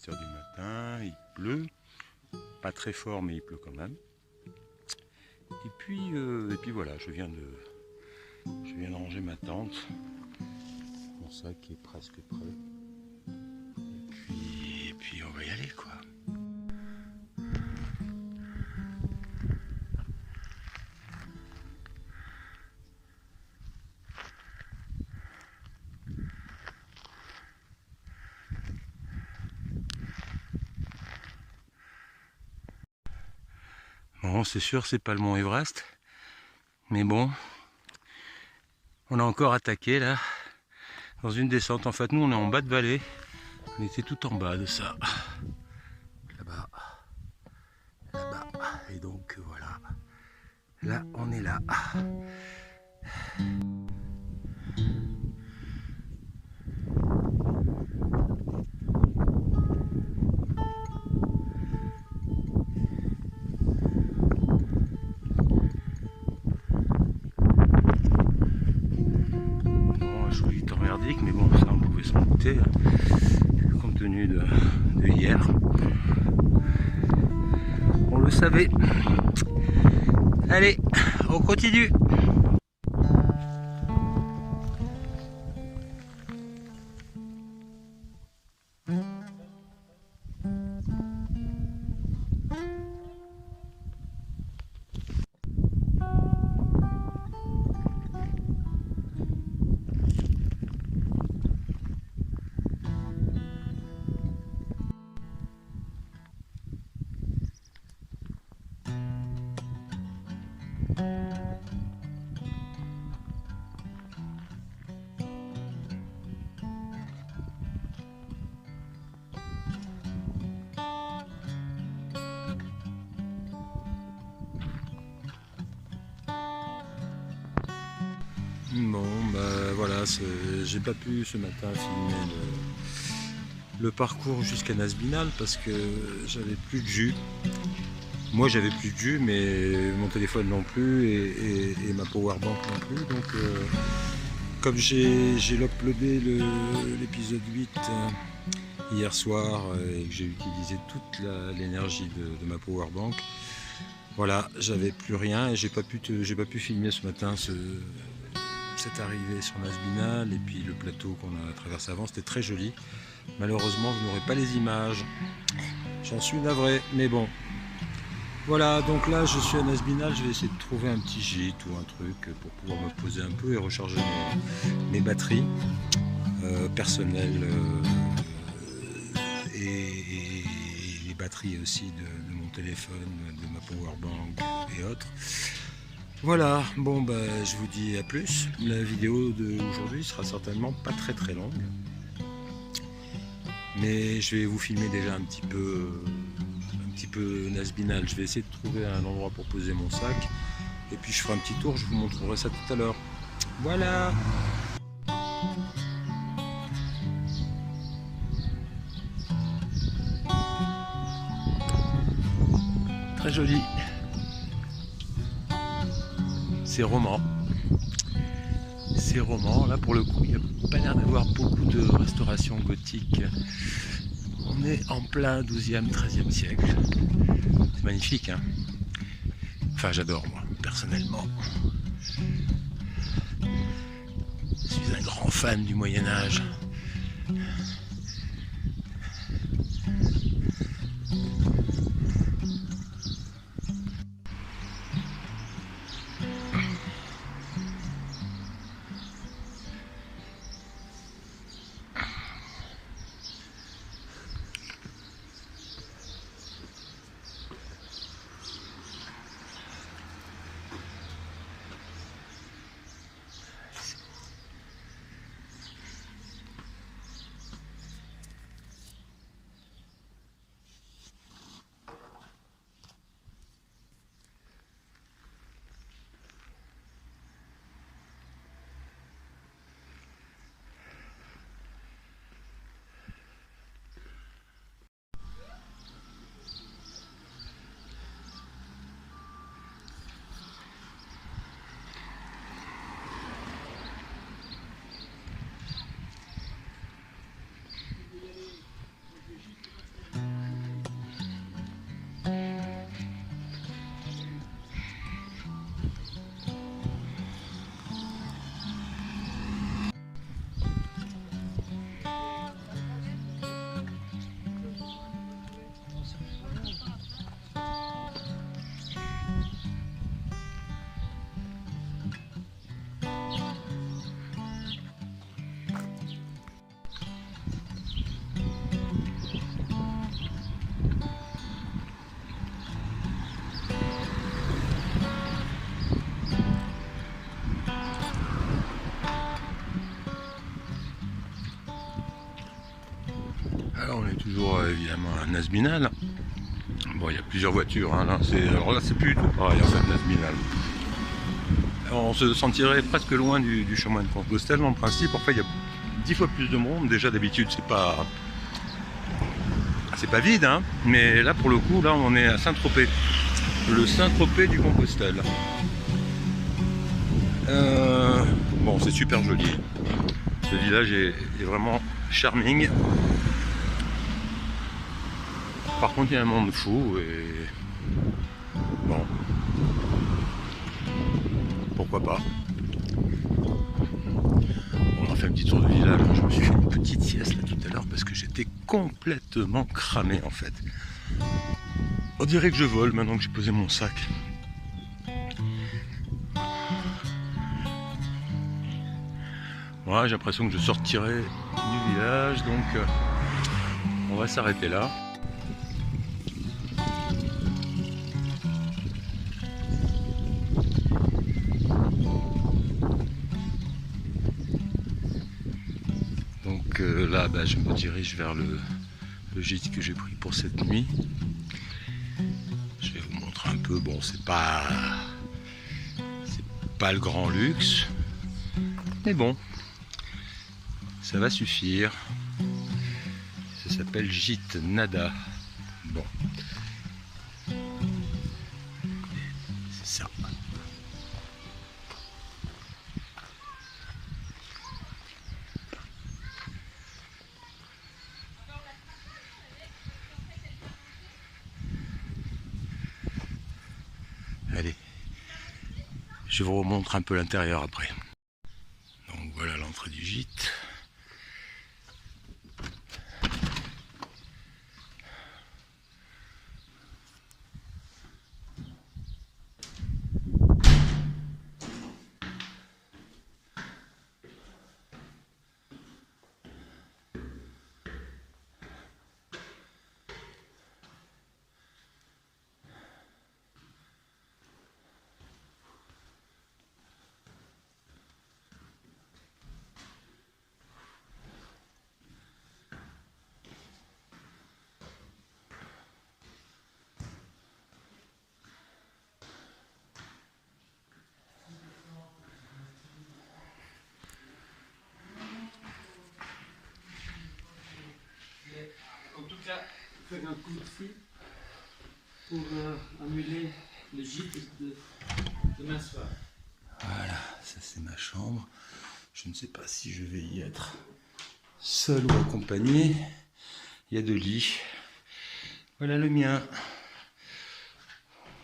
8 h du matin, il pleut, pas très fort mais il pleut quand même. Et puis voilà, je viens de ranger ma tente, mon sac est presque prêt. Et puis on va y aller quoi. Bon, c'est sûr, c'est pas le mont Everest, mais bon, on a encore attaqué là, dans une descente. En fait, nous, on est en bas de vallée, on était tout en bas de ça, là-bas, là-bas, et donc voilà, là, on est là. Joli temps merdique, mais bon, ça on pouvait s'en douter, hein, compte tenu de hier. On le savait. Allez, on continue. Bon, bah voilà, j'ai pas pu ce matin filmer le parcours jusqu'à Nazbinal parce que j'avais plus de jus. Moi j'avais plus de jus, mais mon téléphone non plus et ma powerbank non plus. Donc comme j'ai uploadé l'épisode 8 hier soir et que j'ai utilisé toute l'énergie de ma powerbank, voilà, j'avais plus rien et j'ai pas pu filmer ce matin cette arrivée sur Nazbinal et puis le plateau qu'on a traversé avant. C'était très joli. Malheureusement, vous n'aurez pas les images. J'en suis navré, mais bon. Voilà, donc là, je suis à Nazbinal. Je vais essayer de trouver un petit gîte ou un truc pour pouvoir me poser un peu et recharger mes batteries personnelles et les batteries aussi de mon téléphone, de ma powerbank et autres. Voilà, bon bah je vous dis à plus. La vidéo d'aujourd'hui sera certainement pas très longue. Mais je vais vous filmer déjà un petit peu Nazbinal. Je vais essayer de trouver un endroit pour poser mon sac. Et puis je ferai un petit tour, je vous montrerai ça tout à l'heure. Voilà. Très joli. C'est roman. C'est roman. Là pour le coup, il n'y a pas l'air d'avoir beaucoup de restauration gothique. On est en plein 12e, 13e siècle. C'est magnifique, hein. Enfin, j'adore, moi, personnellement. Je suis un grand fan du Moyen-Âge. évidemment à Nazbinal. Bon, il y a plusieurs voitures, hein, alors là c'est plus du tout pareil en fait, Nazbinal. On se sentirait presque loin du chemin de Compostelle en principe. En fait, il y a 10 fois plus de monde. Déjà d'habitude c'est pas vide, hein, mais là pour le coup, là on est à Saint-Tropez, le Saint-Tropez du Compostelle. Bon, c'est super joli. Ce village est vraiment charming. Par contre, il y a un monde fou et bon, pourquoi pas. On a fait un petit tour de village. Je me suis fait une petite sieste là tout à l'heure parce que j'étais complètement cramé en fait. On dirait que je vole maintenant que j'ai posé mon sac. Voilà, j'ai l'impression que je sortirai du village, donc on va s'arrêter là. Donc là, je me dirige vers le gîte que j'ai pris pour cette nuit. Je vais vous montrer un peu. Bon, c'est pas le grand luxe, mais bon, ça va suffire. Ça s'appelle Gîte Nada. Bon, c'est ça. Allez, je vous remontre un peu l'intérieur après. Donc voilà l'entrée du gîte. En tout cas, faire un coup de fil pour annuler le gîte de demain soir. Voilà, ça c'est ma chambre. Je ne sais pas si je vais y être seul ou accompagné. Il y a 2 lits. Voilà le mien.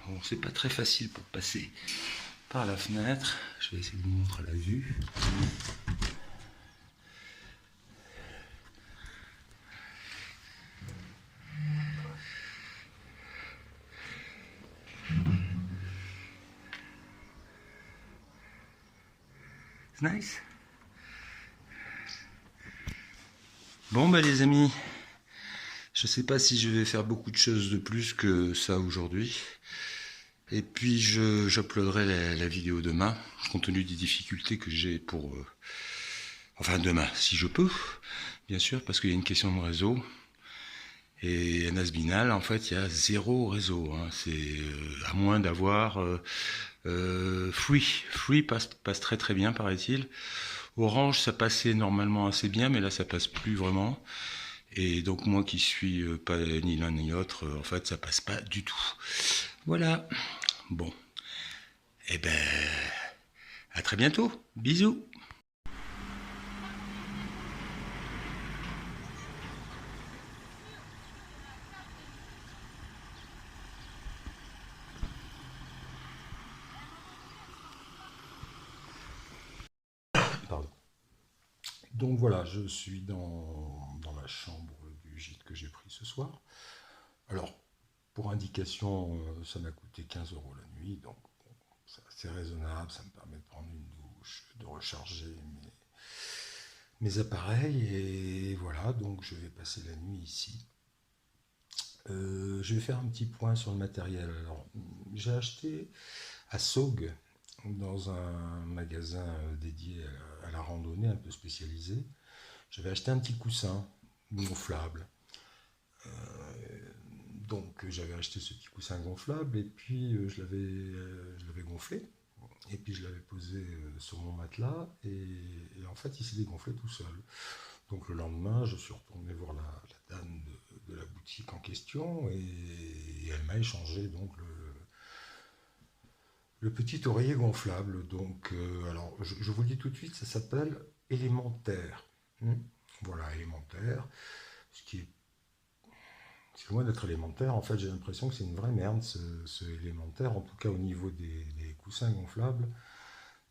Bon, c'est pas très facile pour passer par la fenêtre. Je vais essayer de vous montrer la vue. C'est nice. Bon les amis, je sais pas si je vais faire beaucoup de choses de plus que ça aujourd'hui. Et puis j'uploaderai la vidéo demain, compte tenu des difficultés que j'ai pour... enfin demain, si je peux, bien sûr, parce qu'il y a une question de réseau. Et à Nazbinal, en fait, il y a 0 réseau. Hein. C'est à moins d'avoir... Free passe très très bien, paraît-il. Orange, ça passait normalement assez bien, mais là, ça passe plus vraiment. Et donc, moi qui suis pas ni l'un ni l'autre, en fait, ça passe pas du tout. Voilà. Bon. Eh ben, à très bientôt. Bisous. Pardon. Donc voilà, je suis dans la chambre du gîte que j'ai pris ce soir. Alors, pour indication, ça m'a coûté 15 € la nuit, donc bon, c'est raisonnable, ça me permet de prendre une douche, de recharger mes appareils, et voilà, donc je vais passer la nuit ici. Je vais faire un petit point sur le matériel. Alors, j'ai acheté à Saugues, dans un magasin dédié à la randonnée, un peu spécialisé, j'avais acheté un petit coussin gonflable. Donc j'avais acheté ce petit coussin gonflable et puis je l'avais gonflé. Et puis je l'avais posé sur mon matelas et en fait il s'est dégonflé tout seul. Donc le lendemain, je suis retourné voir la dame de la boutique en question et elle m'a échangé donc le petit oreiller gonflable. Donc alors je vous le dis tout de suite, ça s'appelle élémentaire. Voilà, élémentaire. Ce qui est C'est loin d'être élémentaire. En fait, j'ai l'impression que c'est une vraie merde, ce élémentaire, en tout cas au niveau des coussins gonflables,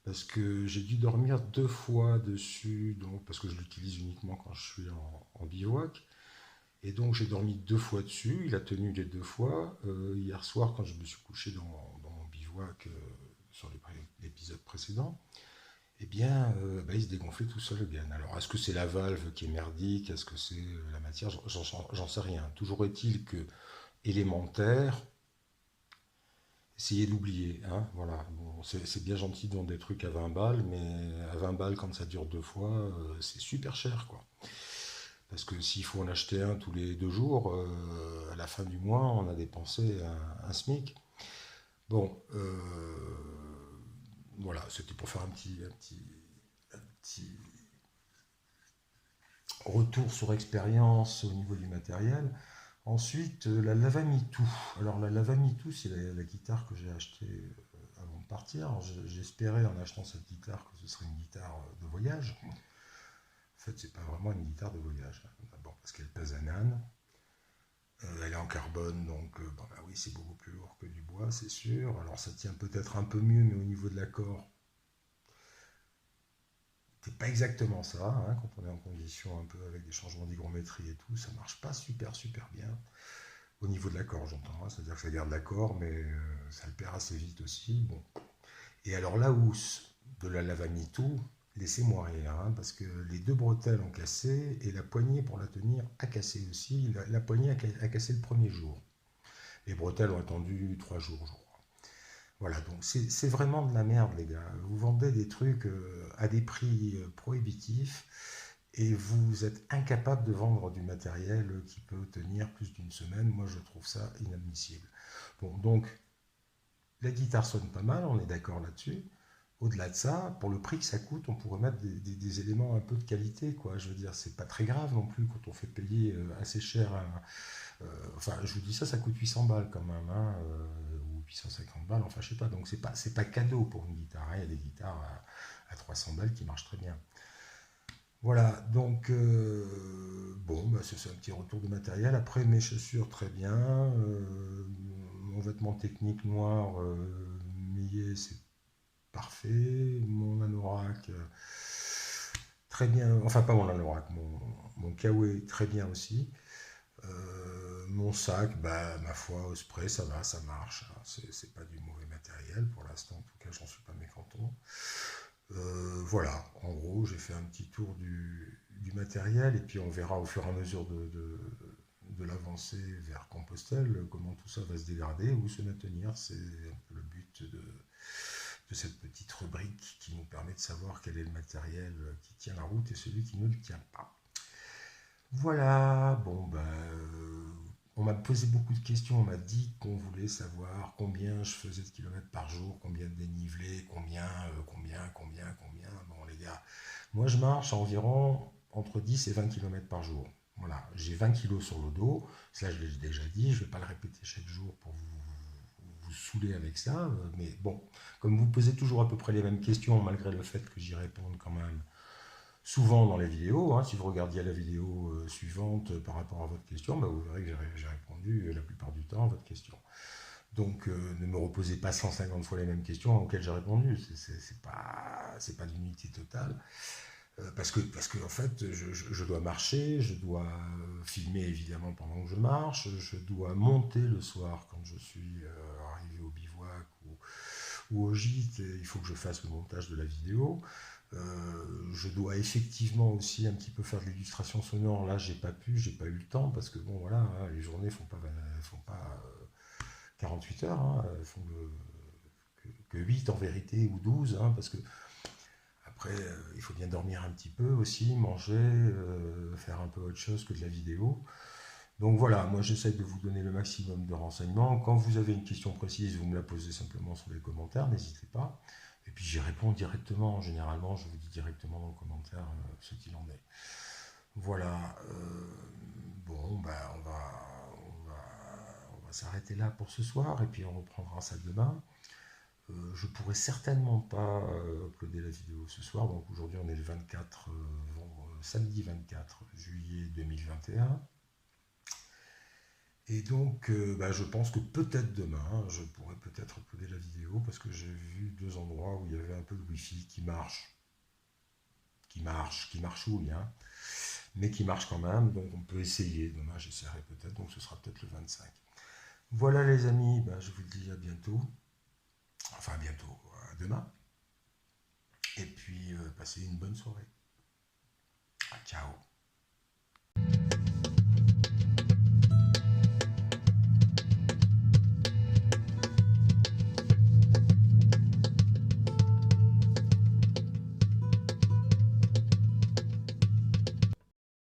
parce que j'ai dû dormir 2 fois dessus, donc, parce que je l'utilise uniquement quand je suis en bivouac. Et donc, j'ai dormi 2 fois dessus. Il a tenu les 2 fois. Hier soir, quand je me suis couché dans mon bivouac sur l'épisode précédent, eh bien, il se dégonflait tout seul bien. Alors, est-ce que c'est la valve qui est merdique? Est-ce que c'est la matière? J'en sais rien. Toujours est-il que élémentaire, essayez d'oublier. Hein, voilà. Bon, c'est bien gentil de vendre des trucs à 20 balles, mais à 20 balles, quand ça dure 2 fois, c'est super cher, quoi. Parce que s'il faut en acheter un tous les 2 jours, à la fin du mois, on a dépensé un SMIC. Bon, voilà, c'était pour faire un petit retour sur expérience au niveau du matériel. Ensuite, la Lavamitou. Alors la Lavamitou, c'est la guitare que j'ai achetée avant de partir. Alors, j'espérais en achetant cette guitare que ce serait une guitare de voyage. En fait, c'est pas vraiment une guitare de voyage. D'abord parce qu'elle pèse un âne. Elle est en carbone, donc oui, c'est beaucoup plus lourd que du bois, c'est sûr. Alors ça tient peut-être un peu mieux, mais au niveau de l'accord, c'est pas exactement ça. Hein, quand on est en condition un peu avec des changements d'hygrométrie et tout, ça marche pas super bien. Au niveau de l'accord, j'entends. Hein, c'est-à-dire que ça garde l'accord, mais ça le perd assez vite aussi. Bon. Et alors la housse de la Lavamitou, laissez-moi rire, hein, parce que les 2 bretelles ont cassé et la poignée pour la tenir a cassé aussi. La poignée a cassé le premier jour. Les bretelles ont attendu 3 jours, je crois. Voilà, donc c'est vraiment de la merde, les gars. Vous vendez des trucs à des prix prohibitifs et vous êtes incapable de vendre du matériel qui peut tenir plus d'une semaine. Moi, je trouve ça inadmissible. Bon, donc, la guitare sonne pas mal, on est d'accord là-dessus. Au-delà de ça, pour le prix que ça coûte, on pourrait mettre des éléments un peu de qualité, quoi. Je veux dire, c'est pas très grave non plus quand on fait payer assez cher. Enfin, je vous dis ça, ça coûte 800 balles quand même, hein, ou 850 balles, enfin, je sais pas. Donc, c'est pas cadeau pour une guitare. Hein. Il y a des guitares à 300 balles qui marchent très bien. Voilà, donc, c'est un petit retour de matériel. Après, mes chaussures, très bien. Mon vêtement technique noir, millé, c'est parfait. Mon anorak, très bien. Enfin, pas mon anorak, mon kawaii, très bien aussi. Mon sac, ma foi, au spray, ça va, ça marche. Hein. C'est pas du mauvais matériel pour l'instant, en tout cas, j'en suis pas mécontent. Voilà, en gros, j'ai fait un petit tour du matériel et puis on verra au fur et à mesure de l'avancée vers Compostelle comment tout ça va se dégrader ou se maintenir. C'est un peu le but de cette petite rubrique qui nous permet de savoir quel est le matériel qui tient la route et celui qui ne le tient pas. Voilà, on m'a posé beaucoup de questions, on m'a dit qu'on voulait savoir combien je faisais de kilomètres par jour, combien de dénivelé, combien. Bon les gars, moi je marche environ entre 10 et 20 km par jour. Voilà, j'ai 20 kilos sur le dos, cela je l'ai déjà dit, je ne vais pas le répéter chaque jour pour vous saouler avec ça, mais bon, comme vous posez toujours à peu près les mêmes questions, malgré le fait que j'y réponde quand même souvent dans les vidéos, hein, si vous regardiez la vidéo suivante par rapport à votre question, vous verrez que j'ai répondu la plupart du temps à votre question. Donc ne me reposez pas 150 fois les mêmes questions auxquelles j'ai répondu, c'est pas d'unité totale. Parce que en fait, je dois marcher, je dois filmer évidemment pendant que je marche, je dois monter le soir quand je suis arrivé au bivouac ou au gîte, il faut que je fasse le montage de la vidéo. Je dois effectivement aussi un petit peu faire de l'illustration sonore. Là, j'ai pas eu le temps parce que bon, voilà, hein, les journées font pas 48 heures, hein, elles font que 8 en vérité ou 12, hein, parce que après, il faut bien dormir un petit peu aussi, manger, faire un peu autre chose que de la vidéo. Donc voilà, moi j'essaie de vous donner le maximum de renseignements. Quand vous avez une question précise, vous me la posez simplement sur les commentaires, n'hésitez pas. Et puis j'y réponds directement. Généralement, je vous dis directement dans le commentaire ce qu'il en est. Voilà. Bon, ben on va s'arrêter là pour ce soir et puis on reprendra ça demain. Je pourrais certainement pas uploader la vidéo ce soir. Donc aujourd'hui on est le 24, samedi 24 juillet 2021. Et donc, je pense que peut-être demain, je pourrais peut-être uploader la vidéo parce que j'ai vu 2 endroits où il y avait un peu de wifi qui marche, qui marchouille, hein, mais qui marche quand même. Donc on peut essayer. Demain, j'essaierai peut-être. Donc ce sera peut-être le 25. Voilà les amis, je vous dis à bientôt. Enfin à bientôt, à demain. Et puis passez une bonne soirée. Ciao.